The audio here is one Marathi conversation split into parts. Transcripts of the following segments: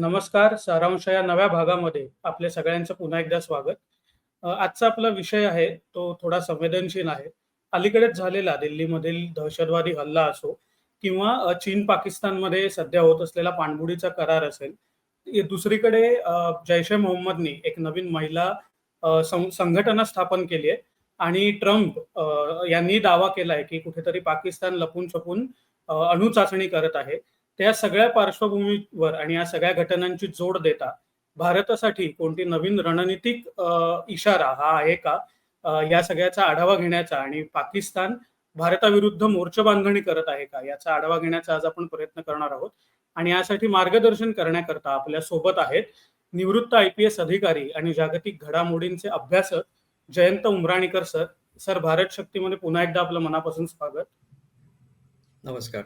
नमस्कार. सारांश या नव्या भागामध्ये आपले सगळ्यांचं पुन्हा एकदा स्वागत. आजचा आपला विषय आहे तो थोडा संवेदनशील आहे. अलीकडेच झालेला दिल्लीमधील दहशतवादी हल्ला असो किंवा चीन-पाकिस्तानमध्ये सध्या होत असलेला पाणबुडीचा करार असेल. दुसरीकडे जैश-ए-मोहम्मदनी एक नवीन महिला संघटना स्थापन केली आहे आणि ट्रम्प यांनी दावा केलाय की कुठेतरी पाकिस्तान लपून-छपून अणुचाचणी करत आहे. त्या सगळ्या पार्श्वभूमीवर आणि या सगळ्या घटनांची जोड देता भारतासाठी कोणती नवीन रणनीतिक इशारा हा आहे का? या सगळ्याचा आढावा घेण्याचा आणि पाकिस्तान भारताविरुद्ध मोर्चेबांधणी करत आहे का? याचा आढावा घेण्याचा आज आपण प्रयत्न करणार आहोत. आणि यासाठी मार्गदर्शन करण्याकरता आपल्या सोबत आहेत निवृत्त IPS अधिकारी आणि जागतिक घडामोडींचे अभ्यासक जयंत उमराणीकर सर. सर, भारत शक्तीमध्ये पुन्हा एकदा आपलं मनापासून स्वागत. नमस्कार.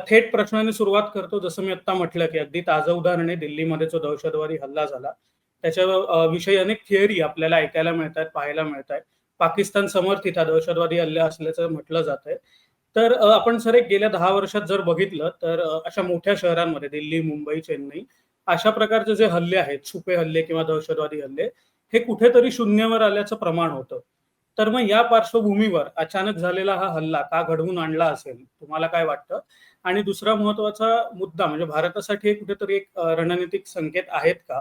थेट प्रश्नाने सुरुवात करतो. जसं मी आता म्हटलं की अगदी ताजं उदाहरण आहे दिल्लीमध्ये जो दहशतवादी हल्ला झाला त्याच्या विषयी अनेक थिअरी आपल्याला ऐकायला मिळतात, पाहायला मिळतात. पाकिस्तान समर्थित हा दहशतवादी हल्ला असल्याचं म्हटलं जात आहे. तर आपण सर एक गेल्या 10 वर्षात जर बघितलं तर अशा मोठ्या शहरांमध्ये दिल्ली, मुंबई, चेन्नई अशा प्रकारचे जे हल्ले आहेत, छुपे हल्ले किंवा दहशतवादी हल्ले, हे कुठेतरी शून्यावर आल्याचं प्रमाण होतं. तर मग या पार्श्वभूमीवर अचानक झालेला हा हल्ला का घडवून आणला असेल, तुम्हाला काय वाटतं? आणि दुसरा महत्त्वाचा मुद्दा म्हणजे भारतासाठी हे कुठेतरी एक रणनीतिक संकेत आहेत का?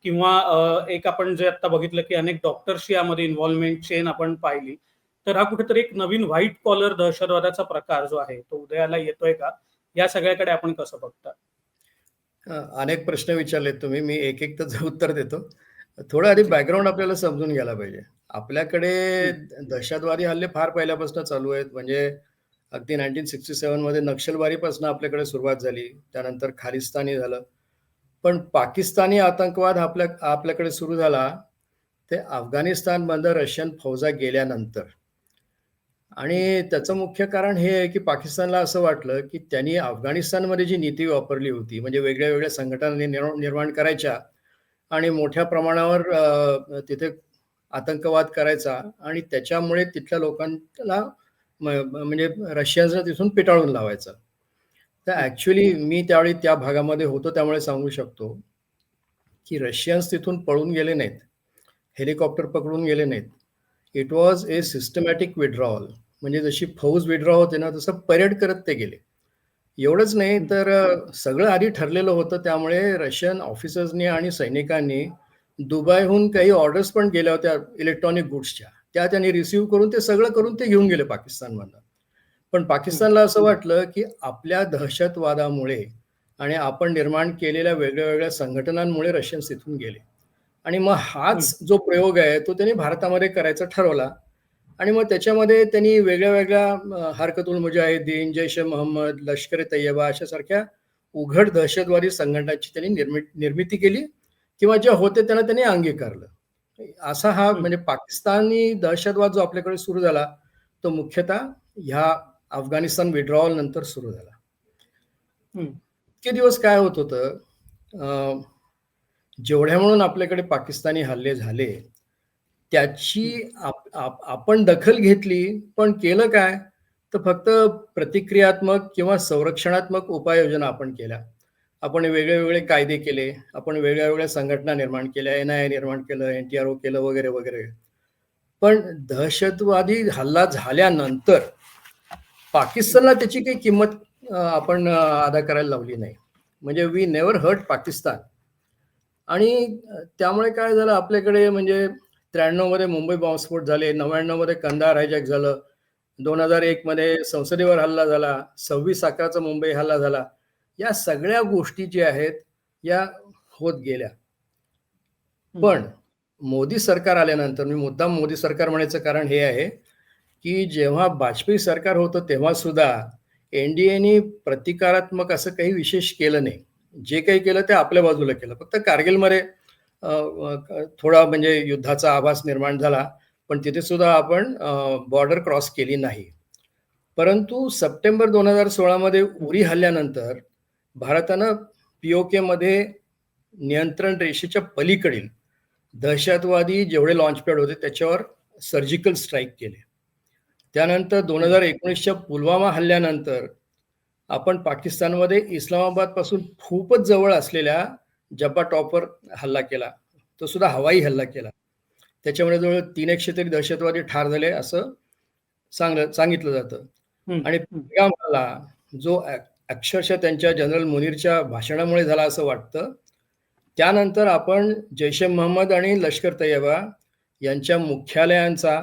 किंवा एक आपण जे आता बघितलं की अनेक डॉक्टर्सची यामध्ये इन्व्हॉल्वमेंट चेन आपण पाहिली. तर हा कुठेतरी एक नवीन व्हाईट कॉलर दहशतवादाचा प्रकार जो आहे तो उदयाला येतोय का? या सगळ्याकडे आपण कसं बघता? अनेक प्रश्न विचारलेत तुम्ही. मी एक त्याचं उत्तर देतो. थोडं आधी बॅकग्राऊंड आपल्याला समजून घ्यायला पाहिजे. आपल्याकडे दहशतवादी हल्ले फार पहिल्यापासून चालू आहेत. म्हणजे अगदी 1967 मध्ये नक्षलवादीपासून आपल्याकडे सुरुवात झाली. त्यानंतर खालिस्तानी झालं. पण पाकिस्तानी आतंकवाद आपल्याकडे सुरू झाला ते अफगाणिस्तानमधनं रशियन फौजा गेल्यानंतर. आणि त्याचं मुख्य कारण हे आहे की पाकिस्तानला असं वाटलं की त्यांनी अफगाणिस्तानमध्ये जी नीती वापरली होती, म्हणजे वेगळ्या वेगळ्या संघटना निर्माण करायच्या आणि मोठ्या प्रमाणावर तिथे आतंकवाद करायचा आणि त्याच्यामुळे तिथल्या लोकांना म्हणजे रशियन्सला तिथून पिटाळून लावायचं. तर ॲक्च्युली मी त्यावेळी त्या भागामध्ये होतो त्यामुळे सांगू शकतो की रशियन्स तिथून पळून गेले नाहीत, हेलिकॉप्टर पकडून गेले नाहीत. It was a systematic withdrawal. म्हणजे जशी फौज विड्रॉ होते ना तसं परेड करत ते गेले. एवढंच नाही तर सगळं आधी ठरलेलं होतं. त्यामुळे रशियन ऑफिसर्सनी आणि सैनिकांनी दुबईहून काही ऑर्डर्स पण गेल्या होत्या इलेक्ट्रॉनिक गुड्सच्या, त्या त्यांनी रिसिव्ह करून ते सगळं करून ते घेऊन गेले पाकिस्तानमधनं. पण पाकिस्तानला असं वाटलं की आपल्या दहशतवादामुळे आणि आपण निर्माण केलेल्या वेगळ्या वेगळ्या संघटनांमुळे रशियन्स तिथून गेले. आणि मग हाच जो प्रयोग आहे तो त्यांनी भारतामध्ये करायचा ठरवला. आणि मग त्याच्यामध्ये त्यांनी वेगळ्या वेगळ्या हरकतुल मुजाहिदीन, जैश-ए-मोहम्मद, लष्कर-ए-तैयबा अशासारख्या उघड दहशतवादी संघटनांची त्यांनी निर्मिती केली किंवा ज्या होते त्यांना त्यांनी अंगीकारलं. असा हा म्हणजे पाकिस्तानी दहशतवाद जो आपल्याकडे सुरू झाला तो मुख्यतः ह्या अफगाणिस्तान विड्रॉवल नंतर सुरू झाला. इतके दिवस काय होत होतं, जेवढ्या म्हणून आपल्याकडे पाकिस्तानी हल्ले झाले त्याची आपण दखल घेतली, पण केलं काय तर फक्त प्रतिक्रियात्मक किंवा संरक्षणात्मक उपाययोजना आपण केल्या. आपण वेगळे वेगळे कायदे केले, आपण वेगळ्या वेगळ्या संघटना निर्माण केल्या, NIA निर्माण केलं, NTRO केलं वगैरे वगैरे. पण दहशतवादी हल्ला झाल्यानंतर पाकिस्तानला त्याची काही किंमत आपण अदा करायला लावली नाही. म्हणजे वी नेव्हर हर्ट पाकिस्तान. आणि त्यामुळे काय झालं आपल्याकडे, म्हणजे 93 मध्ये मुंबई बॉम्बस्फोट झाले, 99 मध्ये कंदाहार हायजॅक झालं, 2001 मध्ये संसदेवर हल्ला झाला, 26/11चा मुंबई हल्ला झाला. या सगळ्या गोष्टी ज्या आहेत या होत गेल्या. पण मोदी सरकार आल्यानंतर, मी मुद्दाम मोदी सरकार म्हणायचं कारण हे आहे की जेव्हा वाजपेयी सरकार होतं तेव्हा सुद्धा NDAने प्रतिकारात्मक असं काही विशेष केलं नाही. जे काही केलं ते आपल्या बाजूला केलं. फक्त कारगिलमध्ये थोडा म्हणजे युद्धाचा आभास निर्माण झाला, पण तिथे सुद्धा आपण बॉर्डर क्रॉस केली नाही. परंतु सप्टेंबर 2016 मध्ये उरी हल्ल्यानंतर भारतानं POK मध्ये नियंत्रण रेषेच्या पलीकडील दहशतवादी जेवढे लॉन्चपॅड होते त्याच्यावर सर्जिकल स्ट्राईक केले. त्यानंतर 2019च्या पुलवामा हल्ल्यानंतर आपण पाकिस्तानमध्ये इस्लामाबादपासून खूपच जवळ असलेल्या जब्बा टॉपवर हल्ला केला. तो सुद्धा हवाई हल्ला केला. त्याच्यामुळे जवळ 300 तरी दहशतवादी ठार झाले असं सांगितलं जातं. हं, आणि हं, पहलगाम हल्ला जो अक्षरशः त्यांच्या जनरल मुनीरच्या भाषणामुळे झाला असं वाटतं. त्यानंतर आपण जैश ए मोहम्मद आणि लष्कर तैयबा यांच्या मुख्यालयांचा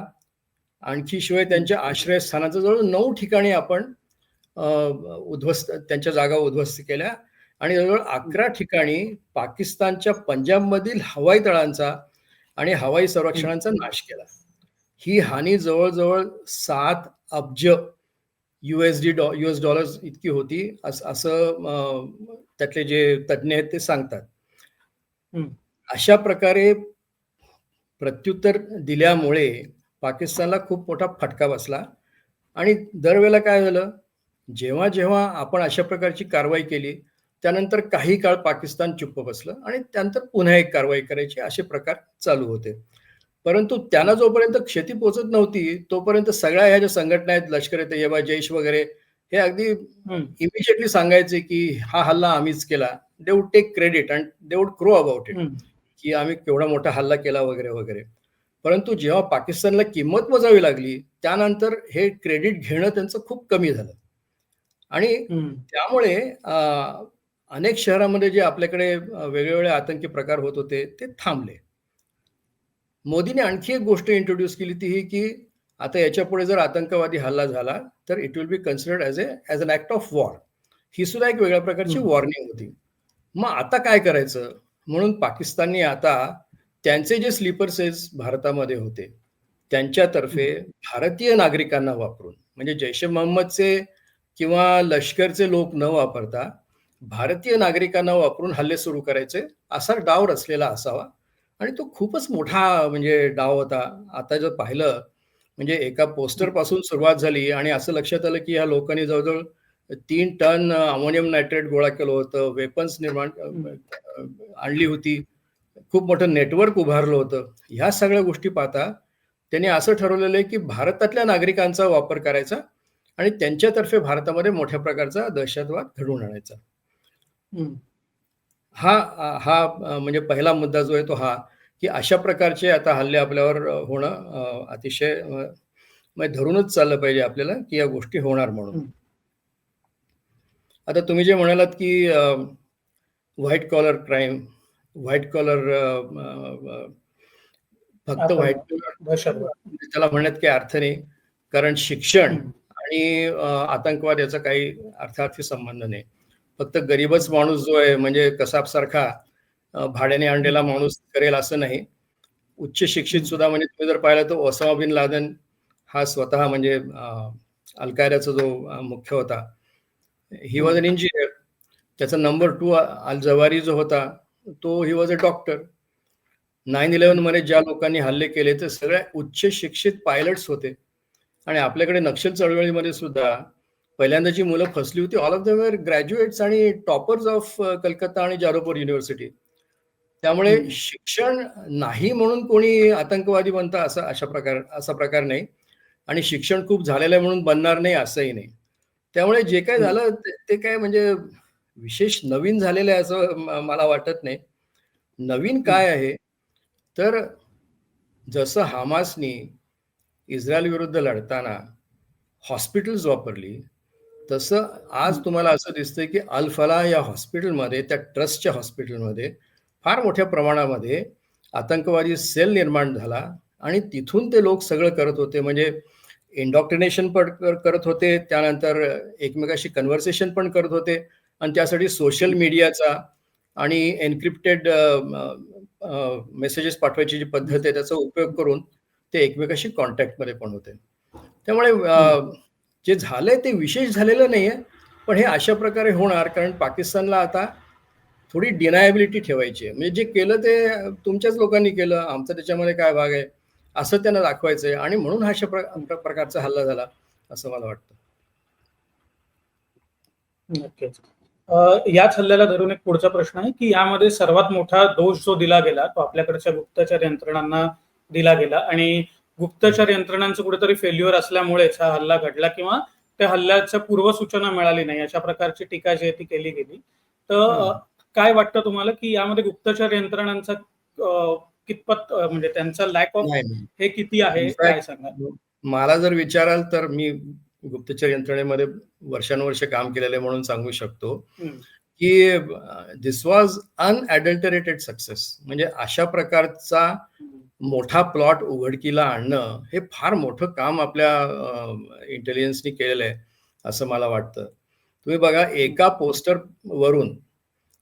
आणखी शिवाय हं, त्यांच्या आश्रयस्थानाचं जवळ 9 ठिकाणी आपण त्यांच्या जागा उद्ध्वस्त केल्या आणि जवळ 11 ठिकाणी पाकिस्तानच्या पंजाबमधील हवाई तळांचा आणि हवाई हं, संरक्षणाचा नाश केला. ही हानी जवळ-जवळ 7 अब्ज US डॉलर्स इतकी होती असं त्यातले जे तज्ञ आहेत ते सांगतात. हं, अशा प्रकारे प्रत्युत्तर दिल्यामुळे पाकिस्तानला खूप मोठा फटका बसला आणि दरवेळेला काय झालं, जेव्हा आपण अशा प्रकारची कारवाई केली, त्यानंतर काही काळ पाकिस्तान चुप्प बसलं आणि त्यानंतर पुन्हा एक कारवाई करायची असे प्रकार चालू होते. परंतु त्यांना जोपर्यंत क्षती पोहोचत नव्हती, तोपर्यंत सगळ्या ह्या ज्या संघटना आहेत, लष्कर-ए-तैयबा, जैश वगैरे, हे अगदी हं, इमिडिएटली सांगायचे, की हा हल्ला आम्हीच केला. They would take credit and they would crow about it, हं, की आम्ही केवढा मोठा हल्ला केला वगैरे, वगैरे. परंतु जेव्हा पाकिस्तानला किंमत मोजावी लागली, त्यानंतर हे क्रेडिट घेणं त्यांचं खूप कमी झालं. आणि हं, त्यामुळे अनेक शहरामध्ये जे आपल्याकडे वेगवेगळे आतंकी प्रकार होत होते, ते थांबले. मोदीने आणखी एक गोष्ट इंट्रोड्यूस केली ती ही, की आता याच्यापुढे जर आतंकवादी हल्ला झाला, तर it will be considered as an act of war. ही सुद्धा एक वेगळ्या प्रकारची हं, वॉर्निंग होती. मग आता काय करायचं? म्हणून पाकिस्तानने आता त्यांचे जे स्लीपर सेल्स भारतामध्ये होते, हं, त्यांच्यातर्फे भारतीय नागरिकांना वापरून, म्हणजे जैश ए मोहम्मदचे किंवा लष्करचे लोक न वापरता, भारतीय नागरिकांना वापरून हल्ले सुरू करायचे, असा डाव रचलेला असावा. आणि तो खूपच मोठा म्हणजे डाव होता. आता जर पाहिलं म्हणजे एका हं, पोस्टरपासून सुरुवात झाली आणि असं लक्षात आलं, की या लोकांनी जवळ-जवळ 3 टन अमोनियम नायट्रेट गोळा केलं होतं. वेपन्स हं, आणली होती. खूप मोठं नेटवर्क उभारलं होतं. ह्या सगळ्या गोष्टी पाहता त्यांनी असं ठरवलेलं आहे, की भारतातल्या नागरिकांचा वापर करायचा आणि त्यांच्यातर्फे भारतामध्ये मोठ्या प्रकारचा दहशतवाद घडवून आणायचा. हं. म्हणजे पहिला मुद्दा जो आहे तो हा, की अशा प्रकारचे आता हल्ले आपल्यावर होणं अतिशय म्हणजे धरूनच चाललं पाहिजे आपल्याला, की या गोष्टी होणार म्हणून. हं. आता तुम्ही जे म्हणालात, की white collar crime, white collar फक्त व्हाईट आतंक, कॉलर दहशतवाद. त्याला म्हणण्यात काही अर्थ नाही. कारण शिक्षण हं, आणि आतंकवाद याचा काही अर्थार्थी संबंध नाही. फक्त गरीबच माणूस जो आहे म्हणजे कसाबसारखा भाड्याने हं, आणलेला माणूस करेल असं नाही. उच्च शिक्षित हं, सुद्धा म्हणजे तुम्ही जर पाहिलं तर ओसामा बिन लादेन हा स्वतः म्हणजे अल-कायदाचा जो मुख्य होता. ही वॉज हं, अन इंजिनिअर. त्याचा नंबर 2 अल-जवारी जो होता, तो ही वॉज अ डॉक्टर. 9/11 हं, मध्ये ज्या लोकांनी हल्ले केले ते सगळ्या उच्च शिक्षित पायलट्स होते. आणि आपल्याकडे नक्षल चळवळीमध्ये सुद्धा पहिल्यांदा जी मुलं फसली होती, all of them were graduates आणि टॉपर्स ऑफ कलकत्ता आणि जादवपूर युनिव्हर्सिटी. त्यामुळे हं, शिक्षण नाही म्हणून कोणी आतंकवादी बनतं असा प्रकार नाही आणि शिक्षण खूप झालेलं आहे म्हणून बनणार नाही असंही नाही. त्यामुळे जे काही हं, झालं ते काय म्हणजे विशेष नवीन झालेलं आहे असं मला वाटत नाही. नवीन हं, काय आहे, तर जसं हमासनी इस्रायल विरुद्ध लढताना हॉस्पिटल्स वापरली, तसं आज हं, तुम्हाला असं दिसतंय, की अल फलाह या हॉस्पिटलमध्ये, त्या ट्रस्टच्या हॉस्पिटलमध्ये फार मोठ्या प्रमाणामध्ये आतंकवादी सेल निर्माण झाला आणि तिथून ते लोक सगळं करत होते. म्हणजे इंडॉक्ट्रिनेशन पण करत होते, त्यानंतर एकमेकाशी कन्व्हर्सेशन पण करत होते आणि त्यासाठी सोशल हं, मीडियाचा आणि एन्क्रिप्टेड मेसेजेस पाठवायची जी पद्धत हं, आहे, त्याचा उपयोग करून ते एकमेकाशी कॉन्टॅक्टमध्ये पण होते. त्यामुळे हं, जे झालंय ते विशेष झालेलं नाहीये, पण हे अशा प्रकारे होणार कारण पाकिस्तानला आता थोडी डिनायबिलिटी ठेवायची आहे. म्हणजे जे केलं ते तुमच्याच लोकांनी केलं, आमचा त्याच्यामध्ये काय भाग आहे, असं त्यांना दाखवायचंय आणि म्हणून हा अशा हं. प्रकारचा हल्ला झाला, असं मला वाटतं. नक्कीच. याच हल्ल्याला धरून एक पुढचा प्रश्न आहे, की यामध्ये सर्वात मोठा दोष जो दिला गेला, तो आपल्याकडच्या गुप्तचर यंत्रणांना दिला गेला आणि हं. गुप्तचर यंत्रणांचं कुठेतरी फेल्युअर असल्यामुळेच हा हल्ला घडला किंवा त्या हल्ल्याच्या पूर्वसूचना मिळाली नाही, अशा प्रकारची टीका जी आहे ती केली गेली. तर हं. काय वाटतं तुम्हाला, की यामध्ये गुप्तचर यंत्रणांचा कितपत म्हणजे त्यांचा लॅक ऑफ नाही, नाही. हे किती आहे? काय इनफॅक्ट सांगाल? मला जर विचाराल तर मी गुप्तचर यंत्रणेमध्ये वर्षानुवर्षे काम केलेलं आहे म्हणून सांगू शकतो, हं, की धिस वॉज अनएडल्टरेटेड सक्सेस. म्हणजे अशा प्रकारचा हं, मोठा प्लॉट उघडकीला आणणं, हे फार मोठं काम आपल्या इंटेलिजन्सनी केलेलं आहे, असं मला वाटतं. तुम्ही बघा हं, एका पोस्टरवरून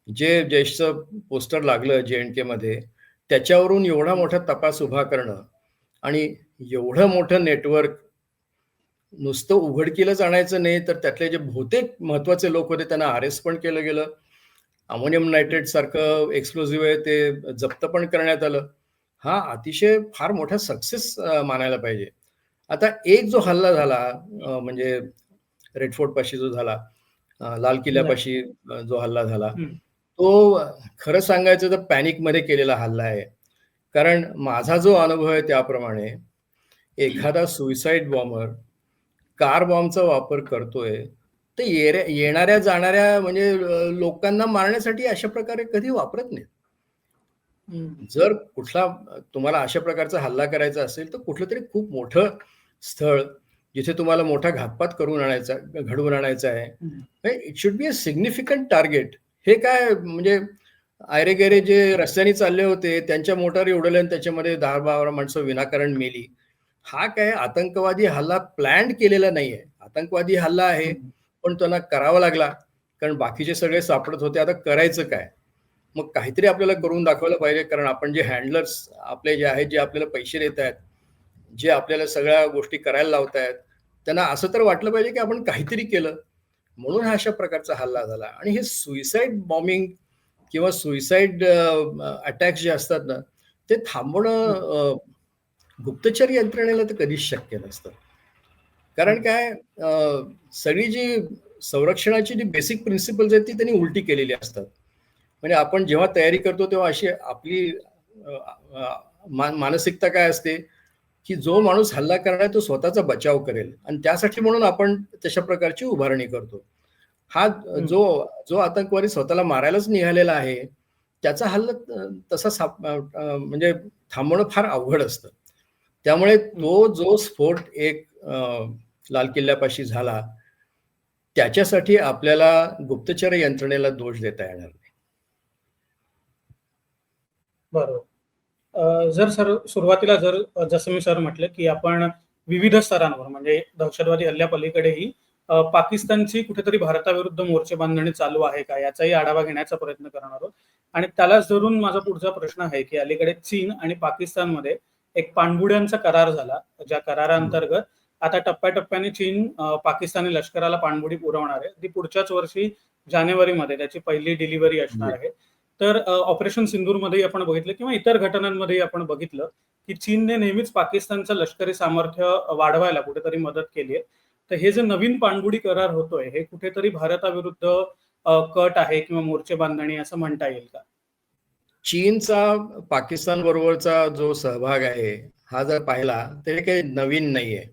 जे जयशचं पोस्टर लागलं जे-एंड-केमध्ये, त्याच्यावरून एवढा मोठा तपास उभा करणं आणि एवढं मोठं नेटवर्क नुसतं उघडकीलाच आणायचं नाही, तर त्यातले जे बहुतेक महत्त्वाचे लोक होते त्यांना अरेस्ट पण केलं गेलं. अमोनियम नायट्रेट सारखं एक्सप्लोजिव्ह आहे ते जप्त पण करण्यात आलं. हा अतिशय फार मोठा सक्सेस मानायला पाहिजे. आता एक जो हल्ला झाला म्हणजे रेड फोर्टपाशी जो झाला, लाल नाही. किल्ल्यापाशी जो हल्ला झाला, हं, तो खरं सांगायचं तर पॅनिकमध्ये केलेला हल्ला आहे. कारण माझा जो अनुभव आहे त्याप्रमाणे एखादा सुसाईड बॉम्बर कार बॉम्बचा वापर करतोय, तर येणाऱ्या जाणाऱ्या म्हणजे लोकांना मारण्यासाठी अशा प्रकारे कधी वापरत नाहीत. हं, जर कुठला तुम्हाला अशा प्रकारचा हल्ला करायचा असेल, तर कुठलंतरी खूप मोठं स्थळ, जिथे तुम्हाला मोठा घातपात करून आणायचा घडवून आणायचा आहे. हं, it should be a significant target. हे काय म्हणजे ऐरे-गैरे जे रस्त्याने चालले होते, त्यांच्या मोटारी उडवल्या आणि त्याच्यामध्ये 10-12 माणसं विनाकारण मेली. हा काय आतंकवादी हल्ला प्लॅन्ड केलेला नाहीये. आतंकवादी हल्ला आहे, हं, पण त्यांना करावा लागला. कारण बाकीचे सगळे सापडत होते. आता करायचं काय? मग काहीतरी आपल्याला हं, करून दाखवायला पाहिजे. कारण आपण जे हँडलर्स आपले जे आहेत, जे आपल्याला पैसे देत आहेत, जे आपल्याला सगळ्या गोष्टी करायला लावतायत, त्यांना असं तर वाटलं पाहिजे, की आपण काहीतरी केलं. म्हणून हा अशा प्रकारचा हल्ला झाला. आणि हे सुइसाईड बॉम्बिंग किंवा सुइसाईड अटॅक्स जे असतात ना, ते थांबवणं हं, गुप्तचर यंत्रणेला तर कधीच शक्य नसतं. कारण हं, काय सगळी जी संरक्षणाची जी बेसिक प्रिन्सिपल्स आहेत ती त्यांनी उलटी केलेली असतात. म्हणजे आपण जेव्हा तयारी करतो तेव्हा अशी आपली अ, अ, मानसिकता काय असते, की जो माणूस हल्ला करणार आहे तो स्वतःचा बचाव करेल आणि त्यासाठी म्हणून आपण तशा प्रकारची उभारणी करतो. हा हं, जो जो आतंकवादी स्वतःला मारायलाच निघालेला आहे, त्याचा हल्ला तसा म्हणजे थांबवणं फार अवघड असतं. त्यामुळे हं. तो जो स्फोट एक लाल किल्ल्यापाशी झाला, त्याच्यासाठी आपल्याला गुप्तचर यंत्रणेला दोष देता येणार नाही. बरोबर. जर सुरुवातीला जसं मी सर म्हटलं, की आपण विविध स्तरांवर म्हणजे दहशतवादी हल्ल्यापलीकडेही पाकिस्तानची कुठेतरी भारताविरुद्ध मोर्चे बांधणी चालू आहे का? याचाही आढावा घेण्याचा प्रयत्न करणार आहोत. आणि त्यालाच धरून माझा पुढचा प्रश्न आहे, की अलीकडे चीन आणि पाकिस्तानमध्ये एक पाणबुड्यांचा करार झाला. ज्या हं. कराराअंतर्गत आता टप्प्याटप्प्याने चीन पाकिस्तानी लष्कराला पाणबुडी पुरवणार आहे. ती पुढच्याच वर्षी जानेवारीमध्ये त्याची पहिली डिलिव्हरी असणार आहे. तर ऑपरेशन सिंदूरमध्येही आपण बघितलं किंवा इतर घटनांमध्येही आपण बघितलं, की चीनने नेहमीच पाकिस्तानचं लष्करी सामर्थ्य वाढवायला कुठेतरी मदत केली आहे. तर हे जे नवीन पाणबुडी करार होतोय, हे कुठेतरी भारताविरुद्ध कट आहे किंवा मोर्चे बांधणी असं म्हणता येईल का? चीनचा पाकिस्तान बरोबरचा जो सहभाग आहे, हा जर पाहिला तर हे काही नवीन नाहीये.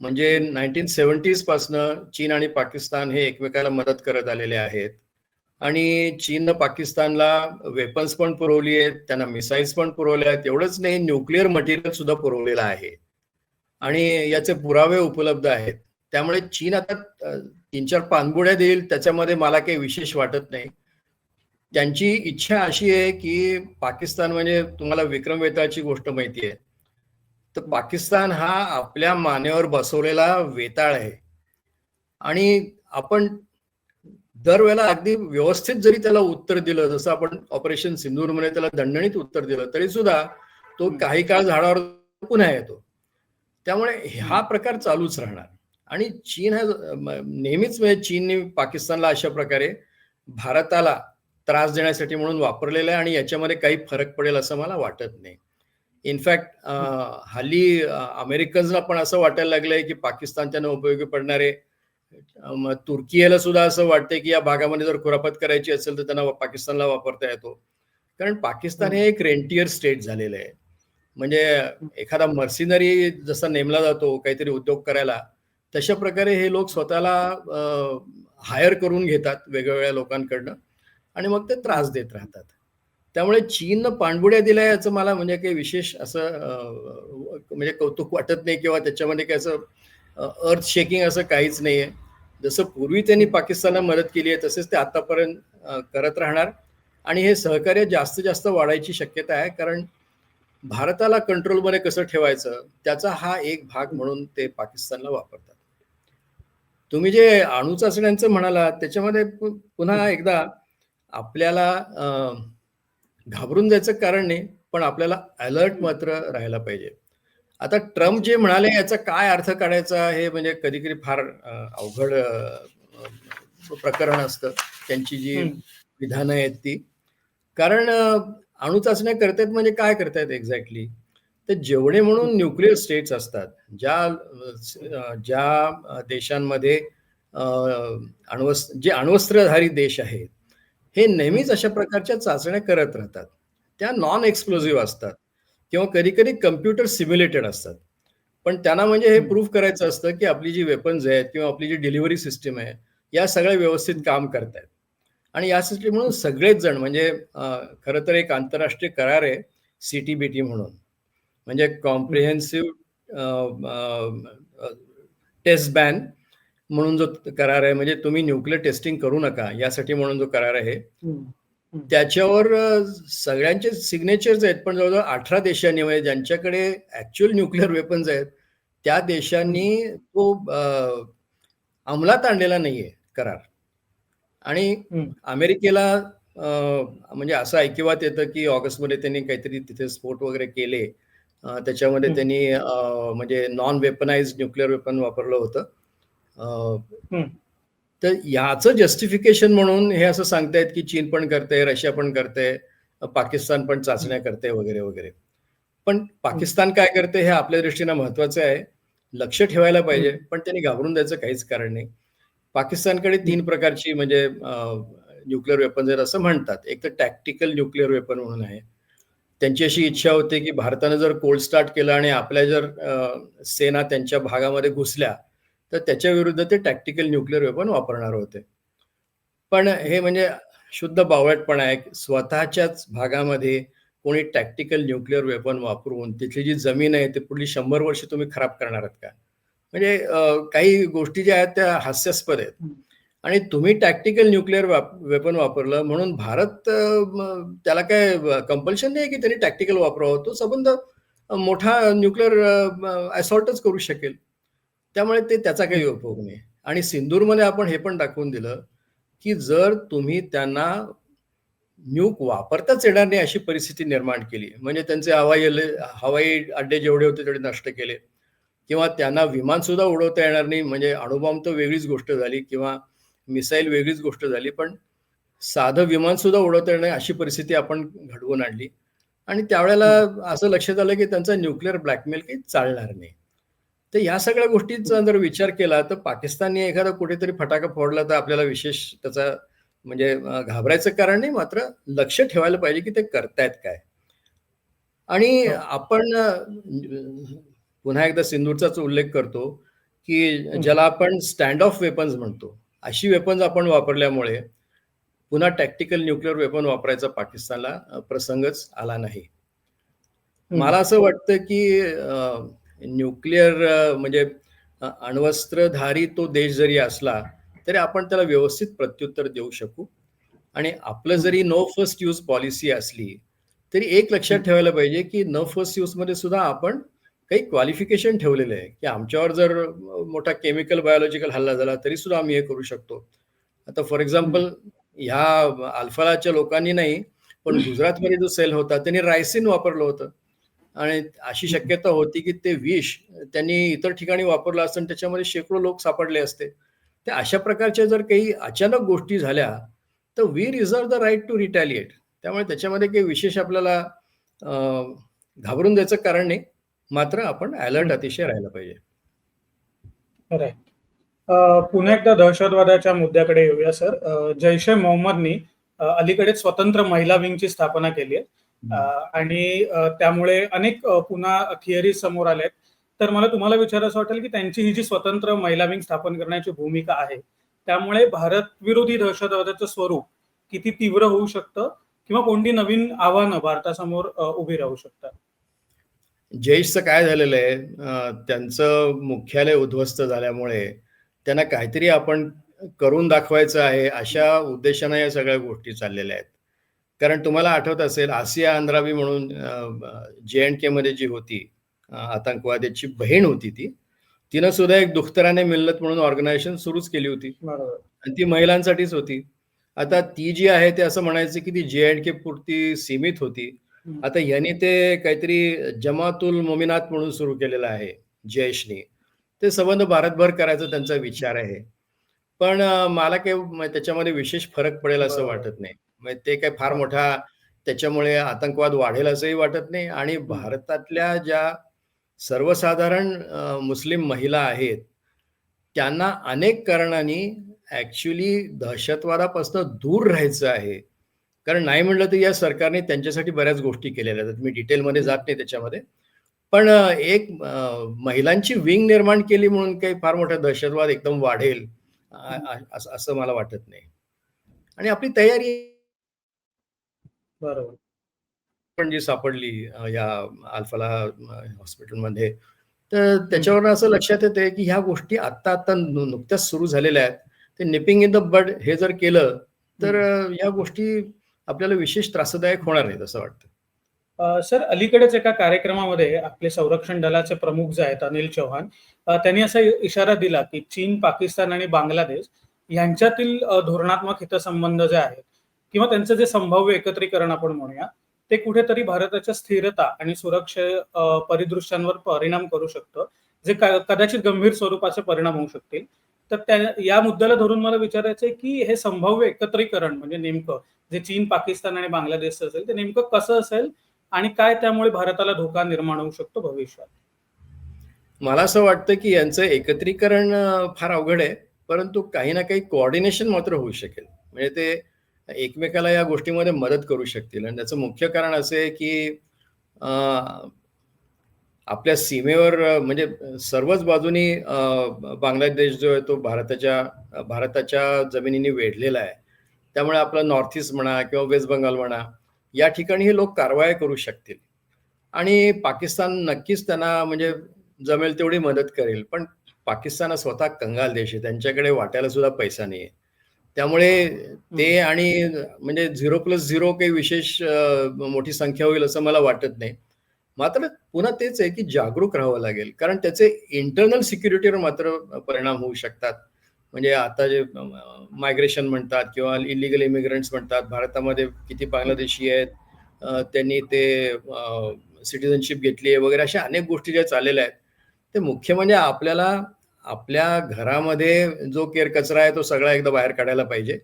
म्हणजे हं, 1970s पासनं चीन आणि पाकिस्तान हे एकमेकाला मदत करत आलेले आहेत. आणि चीननं पाकिस्तानला वेपन्स पण पुरवली आहेत, त्यांना मिसाईल्स पण पुरवल्या आहेत. एवढंच नाही, न्यूक्लिअर मटेरियल सुद्धा पुरवलेलं आहे. आणि याचे पुरावे उपलब्ध आहेत. त्यामुळे चीन आता 3-4 पाणबुड्या देईल त्याच्यामध्ये मला काही विशेष वाटत नाही. त्यांची इच्छा अशी आहे, की पाकिस्तान म्हणजे तुम्हाला विक्रम वेताळची गोष्ट माहिती आहे. तर हं, पाकिस्तान हा आपल्या मानेवर बसवलेला वेताळ आहे आणि आपण दरवेळेला अगदी व्यवस्थित जरी त्याला उत्तर दिलं, जसं आपण ऑपरेशन सिंदूरमध्ये त्याला दणदणीत उत्तर दिलं, तरी सुद्धा तो हं, काही काळ झाडावर पुन्हा येतो. त्यामुळे हा हं, प्रकार चालूच राहणार आणि चीन हा नेहमीच म्हणजे चीनने पाकिस्तानला अशा प्रकारे भारताला त्रास देण्यासाठी म्हणून वापरलेलं आहे आणि याच्यामध्ये काही फरक पडेल असं मला वाटत नाही. इनफॅक्ट हं, हल्ली अमेरिकन्सना पण असं वाटायला लागलंय, की पाकिस्तान त्यांना उपयोगी पडणारे. मग तुर्कीला सुद्धा असं वाटतंय, की या भागामध्ये जर कुरापत करायची असेल, तर त्यांना पाकिस्तानला वापरता येतो. कारण पाकिस्तान हं, हे एक रेंटियर स्टेट झालेलं आहे. म्हणजे हं, एखादा मर्सिनरी जसा नेमला जातो काहीतरी उद्योग करायला, तशा प्रकारे हे लोक स्वतःला हायर करून घेतात वेगवेगळ्या लोकांकडनं आणि मग ते त्रास देत राहतात. त्यामुळे चीननं पाणबुड्या दिल्या याचं मला म्हणजे काही विशेष असं म्हणजे कौतुक वाटत नाही किंवा त्याच्यामध्ये काही असं अर्थ शेकिंग असं काहीच नाहीये. जसं पूर्वी त्यांनी पाकिस्तानला मदत केली आहे तसेच ते आतापर्यंत करत राहणार आणि हे सहकार्य जास्तीत जास्त वाढायची शक्यता आहे, कारण भारताला कंट्रोलमध्ये कसं ठेवायचं त्याचा हा एक भाग म्हणून ते पाकिस्तानला वापरतात. तुम्ही जे अणु चाचण्यांचं म्हणालात त्याच्यामध्ये पुन्हा एकदा आपल्याला घाबरून जायचं कारण नाही, पण आपल्याला अलर्ट मात्र राहायला पाहिजे. आता ट्रम्प जे म्हणाले याचा काय अर्थ काढायचा हे म्हणजे कधी कधी फार अवघड प्रकरण असतं. त्यांची जी विधानं आहेत ती, कारण अणु चाचण्या करतायत म्हणजे काय करतायत एक्झॅक्टली, तर जेवढे म्हणून न्यूक्लिअर स्टेट्स असतात ज्या देशांमध्ये जे अण्वस्त्रधारी देश आहेत हे नेहमीच अशा प्रकारच्या चाचण्या करत राहतात. त्या नॉन एक्सप्लोजिव्ह असतात किंवा कधी कधी कम्प्युटर सिम्युलेटेड असतात, पण त्यांना म्हणजे हे प्रूव्ह करायचं असतं की आपली जी वेपन्स आहेत किंवा आपली जी डिलिव्हरी सिस्टीम आहे या सगळ्या व्यवस्थित काम करतायत. आणि यासाठी म्हणून सगळेच जण म्हणजे खरं तर एक आंतरराष्ट्रीय करार आहे CTBT म्हणून, म्हणजे कॉम्प्रिहेन्सिव्ह टेस्ट बॅन म्हणून जो करार आहे, म्हणजे तुम्ही न्यूक्लिअर टेस्टिंग करू नका यासाठी म्हणून जो करार आहे त्याच्यावर सगळ्यांचे सिग्नेचर्स आहेत, पण जवळजवळ 18 देशांनी म्हणजे ज्यांच्याकडे ऍक्च्युअल न्यूक्लिअर वेपन्स आहेत त्या देशांनी तो अंमलात आणलेला नाहीये करार. आणि अमेरिकेला म्हणजे असं ऐकिवात येतं की ऑगस्टमध्ये त्यांनी काहीतरी तिथे स्फोट वगैरे केले, त्याच्यामध्ये त्यांनी म्हणजे नॉन वेपनाइज न्यूक्लिअर वेपन वापरलं होतं. तर याचं जस्टिफिकेशन म्हणून हे असं सांगतायत की चीन पण करते, रशिया पण करते, पाकिस्तान पण चाचण्या करते वगैरे वगैरे. पण पाकिस्तान काय करते हे आपल्या दृष्टीनं महत्वाचं आहे, लक्ष ठेवायला पाहिजे, पण त्यांनी घाबरून द्यायचं काहीच कारण नाही. पाकिस्तानकडे 3 प्रकारची म्हणजे न्यूक्लिअर वेपन्स आहेत असं म्हणतात. एक तर टॅक्टिकल न्यूक्लिअर वेपन म्हणून आहे. त्यांची अशी इच्छा होती की भारतानं जर कोल्ड स्टार्ट केलं आणि आपल्या जर सेना त्यांच्या भागामध्ये घुसल्या तर त्याच्या विरुद्ध ते टॅक्टिकल न्यूक्लिअर वेपन वापरणार होते. पण हे म्हणजे शुद्ध बावळटपणा आहे. स्वतःच्याच भागामध्ये कोणी टॅक्टिकल न्यूक्लिअर वेपन वापरून तिथली जी जमीन आहे ती पुढली 100 वर्ष तुम्ही खराब करणार आहात का? म्हणजे काही गोष्टी ज्या आहेत त्या हास्यास्पद आहेत. आणि तुम्ही टॅक्टिकल न्यूक्लिअर वेपन वापरलं म्हणून भारत त्याला काय कंपल्शन नाही की त्यांनी टॅक्टिकल वापरावं. तो संबंध मोठा न्यूक्लिअर असॉल्टच करू शकेल. त्यामुळे त्याचा काही उपयोग नाही. आणि सिंदूरमध्ये आपण हे पण दाखवून दिलं की जर तुम्ही त्यांना न्यूक वापरताच येणार नाही अशी परिस्थिती निर्माण केली, म्हणजे त्यांचे हवाई अड्डे जेवढे होते तेवढे नष्ट केले, किंवा त्यांना विमान सुद्धा उडवता येणार नाही, म्हणजे अणुबॉम्ब तर वेगळीच गोष्ट झाली किंवा मिसाईल वेगळीच गोष्ट झाली, पण साधं विमान सुद्धा उडवता येणार नाही अशी परिस्थिती आपण घडवून आणली. आणि त्यावेळेला असं लक्षात आलं की त्यांचा न्यूक्लिअर ब्लॅकमेल काही चालणार नाही. तर या सगळ्या गोष्टींचा जर विचार केला तर पाकिस्तानने एखादा कुठेतरी फटाका फोडला तर आपल्याला विशेष त्याचा म्हणजे घाबरायचं कारण नाही, मात्र लक्ष ठेवायला पाहिजे की ते करतायत काय. आणि आपण पुन्हा एकदा सिंदूरचाच उल्लेख करतो की ज्याला आपण स्टँड ऑफ वेपन्स म्हणतो, अशी वेपन्स आपण वापरल्यामुळे पुन्हा टॅक्टिकल न्यूक्लिअर वेपन वापरायचा पाकिस्तानला प्रसंगच आला नाही. मला असं वाटतं की न्यूक्लिअर म्हणजे अण्वस्त्रधारी तो देश जरी असला तरी आपण त्याला व्यवस्थित प्रत्युत्तर देऊ शकू. आणि आपलं जरी नो फर्स्ट यूज पॉलिसी असली तरी एक लक्षात ठेवायला पाहिजे की नो फर्स्ट यूज मध्ये सुद्धा आपण काही क्वालिफिकेशन ठेवलेलं आहे की आमच्यावर जर मोठा केमिकल बायोलॉजिकल हल्ला झाला तरी सुद्धा आम्ही हे करू शकतो. आता फॉर एक्झाम्पल ह्या अल्फालाच्या लोकांनी नाही, पण गुजरातमध्ये जो सेल होता त्यांनी रायसिन वापरलं होतं आणि अशी शक्यता होती की ते विष त्यांनी इतर ठिकाणी वापरलं असतं आणि त्याच्यामध्ये शेकडो लोक सापडले असते. तर अशा प्रकारच्या जर काही अचानक गोष्टी झाल्या तर we reserve the right to retaliate. त्यामुळे त्याच्यामध्ये काही विशेष आपल्याला घाबरून द्यायचं कारण नाही, मात्र आपण अलर्ट अतिशय राहायला पाहिजे. खरंय. पुन्हा एकदा दहशतवादाच्या मुद्द्याकडे येऊया सर. जैश ए मोहम्मदनी अलीकडेच स्वतंत्र महिला विंगची स्थापना केली आहे आणि त्यामुळे अनेक पुन्हा थिअरी समोर आल्या आहेत तर मला तुम्हाला विचारायचं वाटेल की त्यांची ही जी स्वतंत्र महिला विंग स्थापन करण्याची भूमिका आहे, त्यामुळे भारत विरोधी दहशतवादाचं स्वरूप किती तीव्र होऊ शकतं किंवा कोणती नवीन आव्हानं भारतासमोर उभी राहू शकतात? जैशचं काय झालेलं आहे, त्यांचं मुख्यालय उद्ध्वस्त झाल्यामुळे त्यांना काहीतरी आपण करून दाखवायचं आहे, अशा उद्देशानं या सगळ्या गोष्टी चाललेल्या आहेत. कारण तुम्हाला आठवत असेल, आसिया अंद्राबी म्हणून जे-एंड-केमध्ये जी होती, आतंकवाद्याची बहीण होती ती. तिनं सुद्धा एक दुख्तराने मिल्लत म्हणून ऑर्गनायझेशन सुरूच केली होती बरोबर. आणि ती महिलांसाठीच होती. आता ती जी आहे ते असं म्हणायचं की ती जे-एंड-के पुरती सीमित होती. आता ह्यांनी ते काहीतरी जमातुल मोमिनात म्हणून सुरू केलेलं आहे जैशने. ते संबंध भारतभर करायचा त्यांचा विचार आहे. पण मला काही त्याच्यामध्ये विशेष फरक पडेल असं बरोबर. वाटत नाही. म्हणजे ते काही फार मोठा त्याच्यामुळे आतंकवाद वाढेल असंही वाटत नाही आणि भारतातल्या ज्या सर्वसाधारण मुस्लिम महिला आहेत, त्यांना अनेक कारणांनी ॲक्चुअली दहशतवादापासून दूर राहायचं आहे. कारण नाही म्हटलं तर या सरकारने त्यांच्यासाठी बऱ्याच गोष्टी केलेल्या आहेत. मी डिटेलमध्ये जात नाही त्याच्यामध्ये. पण एक महिलांची विंग निर्माण केली म्हणून काही फार मोठा दहशतवाद एकदम वाढेल असं असं मला वाटत नाही. आणि आपली तयारी बरोबर. पण जी सापडली या अल्फाला हॉस्पिटलमध्ये, तर त्याच्यावरून असं लक्षात येतंय की ह्या गोष्टी आत्ता नुकत्याच सुरू झालेल्या आहेत. ते निपिंग इन द बड हे जर केलं, तर या गोष्टी आपल्याला विशेष त्रासदायक होणार नाहीत असं वाटतं. सर, अलीकडेच एका कार्यक्रमामध्ये आपले संरक्षण दलाचे प्रमुख जे आहेत अनिल चौहान, त्यांनी असा इशारा दिला की चीन, पाकिस्तान आणि बांगलादेश यांच्यातील धोरणात्मक हितसंबंध जे आहेत किंवा त्यांचं जे संभाव्य एकत्रीकरण आपण म्हणूया, ते कुठेतरी भारताच्या स्थिरता आणि सुरक्षा परिदृश्यांवर परिणाम करू शकतं, जे कदाचित गंभीर स्वरूपाचे परिणाम होऊ शकतील. तर त्या या मुद्द्याला धरून मला विचारायचं आहे की हे संभाव्य एकत्रीकरण म्हणजे नेमकं जे चीन, पाकिस्तान आणि बांगलादेशचं असेल, ते नेमकं कसं असेल आणि काय त्यामुळे भारताला धोका निर्माण होऊ शकतो भविष्यात? मला असं वाटतं की यांचं एकत्रीकरण फार अवघड आहे. परंतु काही ना काही कोऑर्डिनेशन मात्र होऊ शकेल. म्हणजे ते एकमेकाला या गोष्टीमध्ये मदत करू शकतील आणि त्याचं मुख्य कारण असं आहे की अ, आपल्या सीमेवर म्हणजे सर्वच बाजूनी बांगलादेश जो आहे तो भारताच्या जमिनीने वेढलेला आहे. त्यामुळे आपलं नॉर्थ ईस्ट म्हणा किंवा वेस्ट बंगाल म्हणा, या ठिकाणी हे लोक कारवाया करू शकतील. आणि पाकिस्तान नक्कीच त्यांना म्हणजे जमेल तेवढी मदत करेल. पण पाकिस्तान हा स्वतः कंगाल देश आहे. त्यांच्याकडे वाटायला सुद्धा पैसा नाहीये. त्यामुळे ते आणि म्हणजे 0+0 काही विशेष मोठी संख्या होईल असं मला वाटत नाही. मात्र पुन्हा तेच आहे की जागरूक राहावं लागेल. कारण त्याचे इंटरनल सिक्युरिटीवर मात्र परिणाम होऊ शकतात. म्हणजे आता जे मायग्रेशन म्हणतात किंवा इल्लीगल इमिग्रंट्स म्हणतात. भारतामध्ये किती बांगलादेशी आहेत. त्यांनी ते सिटिझनशिप घेतली आहे वगैरे अशा अनेक गोष्टी ज्या चाललेल्या आहेत. ते मुख्य म्हणजे आपल्याला आपल्या घरामध्ये जो केरकचरा आहे तो सगळा एकदा बाहेर काढायला पाहिजे.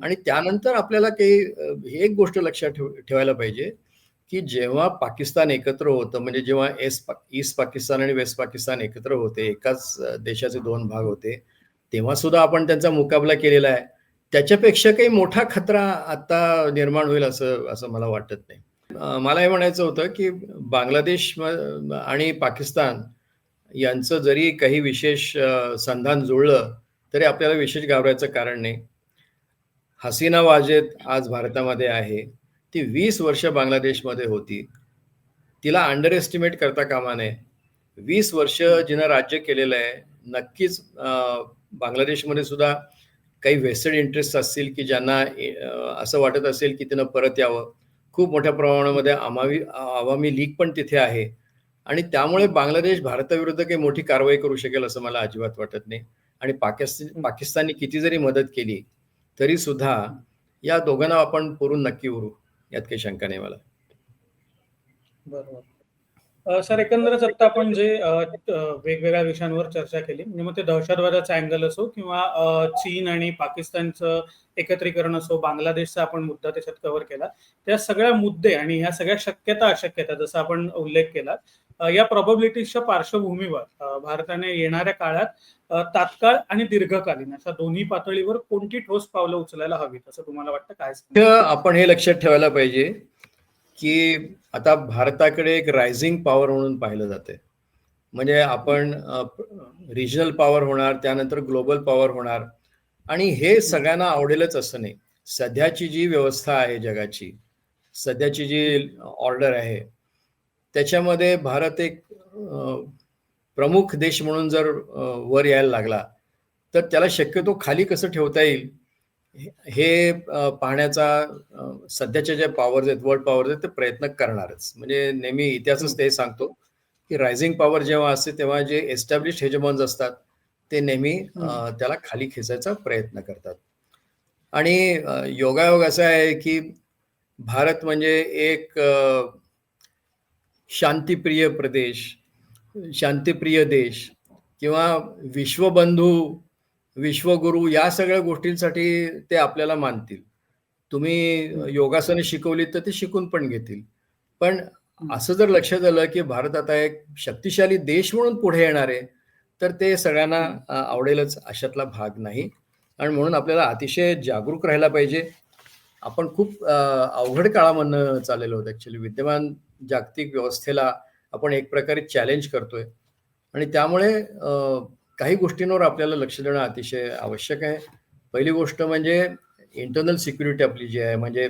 आणि त्यानंतर आपल्याला काही ही एक गोष्ट लक्षात ठेवायला पाहिजे, की जेव्हा पाकिस्तान एकत्र होतं म्हणजे जेव्हा ईस्ट पाकिस्तान आणि वेस्ट पाकिस्तान एकत्र होते, एकाच देशाचे 2 भाग होते, तेव्हा सुद्धा आपण त्यांचा मुकाबला केलेला आहे. त्याच्यापेक्षा काही मोठा खतरा आता निर्माण होईल असं असं मला वाटत नाही. मला हे म्हणायचं होतं, की बांगलादेश आणि पाकिस्तान यांचं जरी काही विशेष संधान जुळलं, तरी आपल्याला विशेष घाबरायचं कारण नाही. हसीना वाजेद आज भारतामध्ये आहे. ती 20 वर्ष बांगलादेशमध्ये होती. तिला अंडर एस्टिमेट करता कामा नये. 20 वर्ष जिनं राज्य केलेलं आहे. नक्कीच बांगलादेशमध्ये सुद्धा काही व्हेस्टेड इंटरेस्ट असतील, की ज्यांना असं वाटत असेल, की तिनं परत यावं. खूप मोठ्या प्रमाणामध्ये अवामी लीग पण तिथे आहे आणि त्यामुळे बांगलादेश भारताविरुद्ध काही मोठी कारवाई करू शकेल असं मला अजिबात वाटत नाही. आणि पाकिस्तानने किती जरी मदत केली, तरी सुद्धा या दोघांना आपण पुरून नक्की उरू. यात काही शंका नाही मला. बरोबर. सर, एकंदरच आता आपण जे वेगवेगळ्या विषयांवर चर्चा केली, म्हणजे मग ते दहशतवादाचा अँगल असो किंवा चीन आणि पाकिस्तानचं एकत्रीकरण असो, बांगलादेशचा आपण मुद्दा त्याच्यात कव्हर केला. त्या सगळ्या मुद्दे आणि ह्या सगळ्या शक्यता, अशक्यता जसं आपण उल्लेख केला, या प्रोबॅबिलिटीजच्या पार्श्वभूमीवर भारताने येणाऱ्या काळात तात्काळ आणि दीर्घकालीन अशा दोन्ही पातळीवर कोणती ठोस पावलं उचलायला हवीत असं तुम्हाला वाटतं? काय सांगाल? आपण हे लक्षात ठेवायला पाहिजे की आता भारताकडे एक रायझिंग पॉवर म्हणून पाहिलं जाते. म्हणजे आपण रिजनल पॉवर होणार, त्यानंतर ग्लोबल पॉवर होणार आणि हे सगळ्यांना आवडेलच असं नाही. सध्याची जी व्यवस्था आहे जगाची, सध्याची जी ऑर्डर आहे, त्याच्यामध्ये भारत एक प्रमुख देश म्हणून जर वर यायला लागला, तर त्याला शक्यतो खाली कसं ठेवता येईल हे पाहण्याचा सध्याच्या ज्या पॉवर्स आहेत, वर्ल्ड पॉवर्स आहेत, ते प्रयत्न करणारच. म्हणजे नेहमी इतिहासच ते सांगतो, की रायझिंग पॉवर जेव्हा असते, तेव्हा जे एस्टॅब्लिश्ड हेजेमॉन्स असतात, ते नेहमी त्याला खाली खेचायचा प्रयत्न करतात. आणि योगायोग असा आहे, की भारत म्हणजे एक शांतिप्रिय प्रदेश, शांतिप्रिय देश किंवा विश्वबंधू, विश्वगुरू या सगळ्या गोष्टींसाठी ते आपल्याला मानतील. तुम्ही योगासनं शिकवलीत तर ते शिकून पण घेतील. पण असं जर लक्षात आलं, की भारत आता एक शक्तिशाली देश म्हणून पुढे येणार आहे, तर ते सगळ्यांना आवडेलच अशातला भाग नाही. आणि म्हणून आपल्याला अतिशय जागरूक राहायला पाहिजे. आपण खूप अवघड काळामधनं चाललेलो आहोत ॲक्चुअली. विद्यमान जागतिक व्यवस्थेला आपण एक प्रकारे चॅलेंज करतोय आणि त्यामुळे काही गोष्टींवर आपल्याला लक्ष देणं अतिशय आवश्यक आहे. पहिली गोष्ट म्हणजे इंटरनल सिक्युरिटी आपली जी आहे, म्हणजे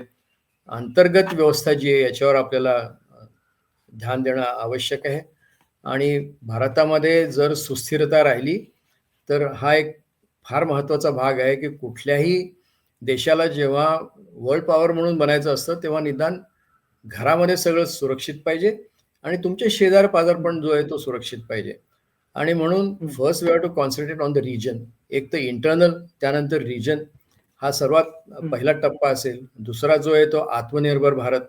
अंतर्गत व्यवस्था जी आहे याच्यावर आपल्याला ध्यान देणं आवश्यक आहे. आणि भारतामध्ये जर सुस्थिरता राहिली, तर हा एक फार महत्त्वाचा भाग आहे, की कुठल्याही देशाला जेव्हा वर्ल्ड पॉवर म्हणून बनायचं असतं, तेव्हा निदान घरामध्ये सगळं सुरक्षित पाहिजे आणि तुमचे शेजार-पाजार पण जो आहे तो सुरक्षित पाहिजे. आणि म्हणून first we have to concentrate on the region. एक तर इंटरनल, त्यानंतर रिजन हा सर्वात पहिला टप्पा असेल. दुसरा जो आहे तो आत्मनिर्भर भारत.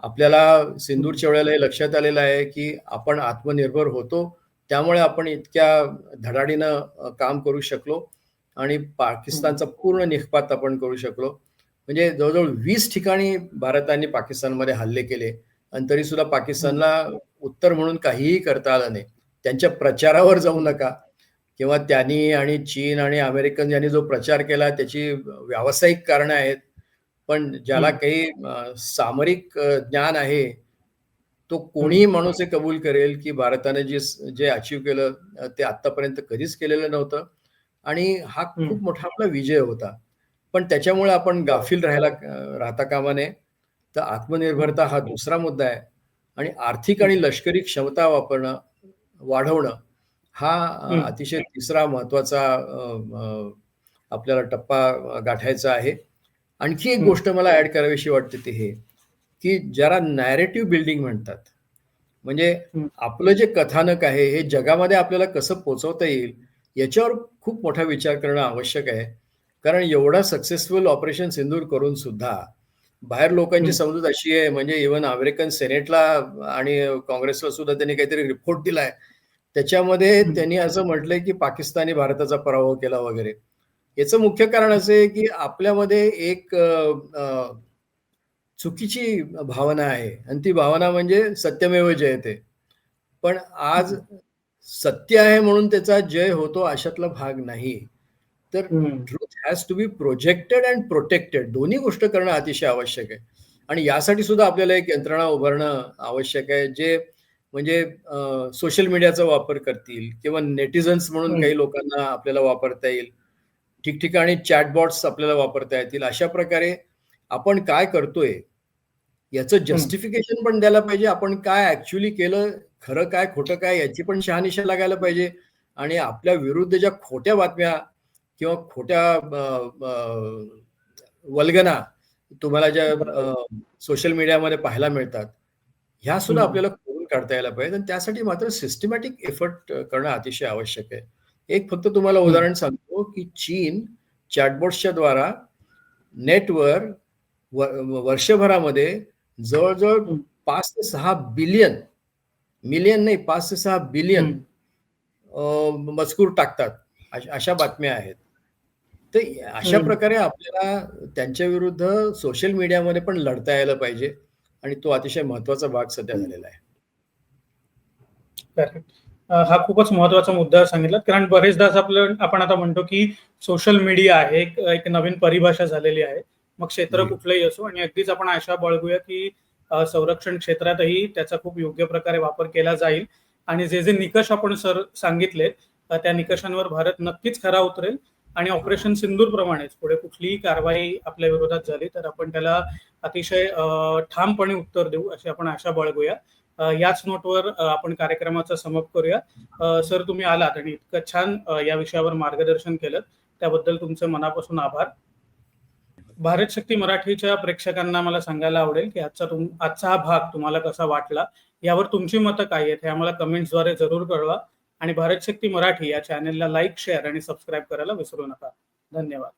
आपल्याला सिंदूरच्या वेळेला हे लक्षात आलेलं आहे, की आपण आत्मनिर्भर होतो. त्यामुळे आपण इतक्या धडाडीनं काम करू शकलो आणि पाकिस्तानचा पूर्ण निःपात आपण करू शकलो. म्हणजे जवळ-जवळ 20 ठिकाणी भारताने पाकिस्तानमध्ये हल्ले केले आणि तरीसुद्धा पाकिस्तानला उत्तर म्हणून काहीही करता आलं नाही. त्यांच्या प्रचारावर जाऊ नका किंवा त्यांनी आणि चीन आणि अमेरिकन यांनी जो प्रचार केला त्याची व्यावसायिक कारणं आहेत. पण ज्याला काही सामरिक ज्ञान आहे, तो कोणीही माणूस हे कबूल करेल, की भारताने जे अचीव्ह केलं ते आत्तापर्यंत कधीच केलेलं नव्हतं आणि हा खूप मोठा आपला विजय होता. पण त्याच्यामुळे आपण गाफील राहता कामा नये. तर आत्मनिर्भरता हा दुसरा मुद्दा आहे आणि आर्थिक आणि लष्करी क्षमता वाढवणं हा अतिशय तिसरा महत्त्वाचा आपल्याला टप्पा गाठायचा आहे. आणखी एक गोष्ट मला ॲड करावीशी वाटते ते हे, की ज्याला नॅरेटिव्ह बिल्डिंग म्हणतात. म्हणजे आपलं जे कथानक आहे हे जगामध्ये आपल्याला कसं पोहोचवता येईल याच्यावर खूप मोठा विचार करणं आवश्यक आहे. कारण एवढा सक्सेसफुल ऑपरेशन सिंदूर करून सुद्धा बाहेर लोकांची समजूत अशी आहे, म्हणजे इव्हन अमेरिकन सेनेटला आणि काँग्रेसला सुद्धा त्यांनी काहीतरी रिपोर्ट दिलाय. त्याच्यामध्ये त्यांनी असं म्हटलंय, की पाकिस्तानने भारताचा पराभव केला वगैरे. याचं मुख्य कारण असं आहे, की आपल्यामध्ये एक चुकीची भावना आहे आणि ती भावना म्हणजे सत्यमेव जयते. पण आज सत्य आहे म्हणून त्याचा जय होतो अशातला भाग नाही. तर truth has to be projected and protected. दोन्ही गोष्ट करणं अतिशय आवश्यक आहे. आणि यासाठी सुद्धा आपल्याला एक यंत्रणा उभारणं आवश्यक आहे, जे म्हणजे सोशल मीडियाचा वापर करतील किंवा नेटिझन्स म्हणून काही लोकांना आपल्याला वापरता येईल. ठिकठिकाणी चॅटबॉट्स आपल्याला वापरता येतील. अशा प्रकारे आपण काय करतोय याचं जस्टिफिकेशन पण द्यायला पाहिजे. आपण काय ॲक्चुअली केलं, खरं काय, खोटं काय याची पण शहानिशा लागायला पाहिजे. आणि आपल्या विरुद्ध ज्या खोट्या बातम्या किंवा खोट्या वल्गना तुम्हाला ज्या सोशल मीडियामध्ये पाहायला मिळतात, ह्या सुद्धा आपल्याला खोडून काढता यायला पाहिजे आणि त्यासाठी मात्र सिस्टमॅटिक एफर्ट करणं अतिशय आवश्यक आहे. एक फक्त तुम्हाला उदाहरण सांगतो, की चीन चॅटबॉट्सच्या द्वारा नेटवर वर्षभरामध्ये जवळ-जवळ 5 ते 6 बिलियन, मिलियन नाही 5 ते 6 बिलियन मजकूर टाकतात. अशा बातम्या आहेत. तर अशा प्रकारे आपल्याला त्यांच्या विरुद्ध सोशल मीडियामध्ये पण लढता यायला पाहिजे आणि तो अतिशय महत्त्वाचा भाग सध्या झालेला आहे. करेक्ट. हा खूपच महत्त्वाचा मुद्दा सांगितलात. कारण बरेचदा असं आपण आता म्हणतो, की सोशल मीडिया आहे एक नवीन परिभाषा झालेली आहे. मग क्षेत्र कुठलंही असो आणि अगदीच आपण आशा बाळगूया, की संरक्षण क्षेत्रातही त्याचा खूप योग्य प्रकारे वापर केला जाईल. आणि जे निकष आपण सर सांगितले त्या निकषांवर भारत नक्कीच खरा उतरेल आणि ऑपरेशन सिंदूर प्रमाणेच पुढे कुठलीही कारवाई आपल्या विरोधात झाली तर आपण त्याला अतिशय ठामपणे उत्तर देऊ अशी आपण आशा बाळगूया. याच नोटवर आपण कार्यक्रमाचा समाप्त करूया. सर तुम्ही आलात आणि इतकं छान या विषयावर मार्गदर्शन केलं त्याबद्दल तुमचे मनापासून आभार. भारत शक्ती मराठीच्या प्रेक्षकांना मला सांगायला आवडेल की आजचा हा भाग तुम्हाला कसा वाटला, यावर तुमची मतं काय आहेत हे आम्हाला कमेंट्सद्वारे जरूर कळवा आणि भारत शक्ती मराठी या चॅनेलला लाईक, शेअर आणि सबस्क्राईब करायला विसरू नका. धन्यवाद.